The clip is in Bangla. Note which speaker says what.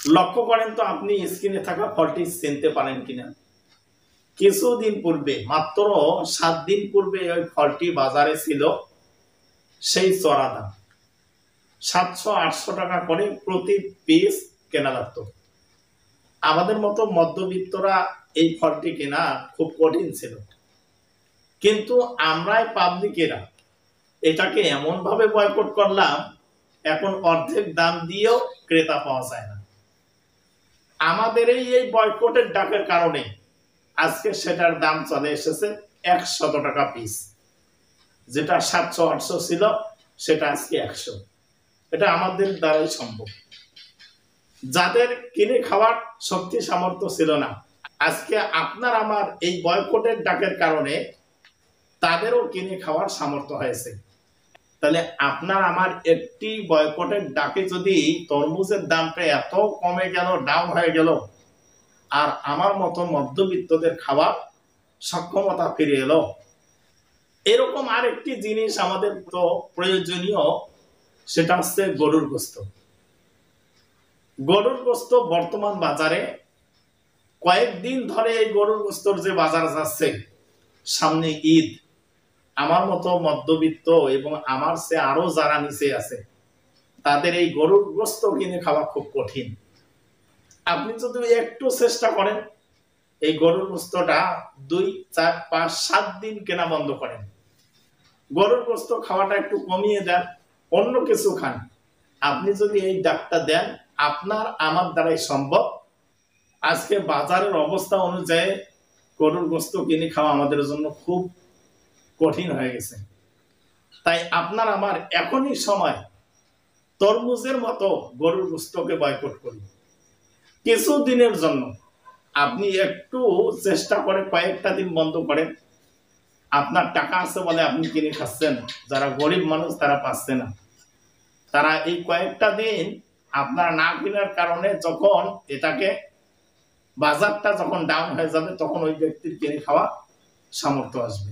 Speaker 1: লক্ষ্য করেন তো আপনি স্ক্রিনে থাকা ফলটি চিনতে পারেন কিনা। কিছুদিন পূর্বে, মাত্র 7 দিন পূর্বে ওই ফলটি বাজারে ছিল সেই চড়া দাম, 700-800 টাকা করে প্রতি পিস কেনা লাগত। আমাদের মতো মধ্যবিত্তরা এই ফলটি কেনা খুব কঠিন ছিল, কিন্তু আমরাই পাবলিকেরা এটাকে এমন ভাবে বয়কট করলাম, এখন অর্ধেক দাম দিয়েও ক্রেতা পাওয়া যায় না। আমাদের এই বয়কটের ডাকের কারণে আজকে সেটার দাম চলে এসেছে 100 টাকা পিস, যেটা 700-800 ছিল সেটা আজকে 100। এটা আমাদের দ্বারাই সম্ভব। যাদের কিনে খাওয়ার শক্তি সামর্থ্য ছিল না, আজকে আপনার আমার এই বয়কটের ডাকের কারণে তাদেরও কিনে খাওয়ার সামর্থ্য হয়েছে। তাহলে আপনার আমার একটি বয়কটের ডাকে যদি তরমুজের দামটা এত কমে গেল, ডাউন হয়ে গেল, আর আমার মতো মধ্যবিত্তদের খাওয়ার সক্ষমতা ফিরে এলো। এরকম আরেকটি জিনিস আমাদের তো প্রয়োজনীয়, সেটা হচ্ছে গরুর গোস্ত। গরুর গোস্ত বর্তমান বাজারে কয়েকদিন ধরে এই গরুর গোস্তর যে বাজার যাচ্ছে, সামনে ঈদ, আমার মতো মধ্যবিত্ত এবং আমার সে আরো যারা নিচে আছে, তাদের এই গরুর গোস্ত কিনে খাওয়া খুব কঠিন। আপনি যদি একটু চেষ্টা করেন, এই গরুর গোস্তটা 2, 4, 5, 7 দিন কেনা বন্ধ করেন, গরুর গোস্ত খাওয়াটা একটু কমিয়ে দেন, অন্য কিছু খান। আপনি যদি এই ডাকটা দেন, আপনার আমার দ্বারাই সম্ভব। আজকে বাজারের অবস্থা অনুযায়ী গরুর গোস্ত কিনে খাওয়া আমাদের জন্য খুব কঠিন হয়ে গেছে। তাই আপনার আমার এখনই সময় তরমুজের মতো গরুর গোস্তকে বয়কট করি কিছু দিনের জন্য। আপনি একটু চেষ্টা করে কয়েকটা দিন বন্ধ করেন। আপনার টাকা আছে বলে আপনি কিনে খাচ্ছেন, যারা গরিব মানুষ তারা পাচ্ছে না। তারা এই কয়েকটা দিন আপনার না কেনার কারণে যখন এটাকে বাজারটা যখন ডাউন হয়ে যাবে, তখন ওই ব্যক্তির কিনে খাওয়া সামর্থ্য আসবে।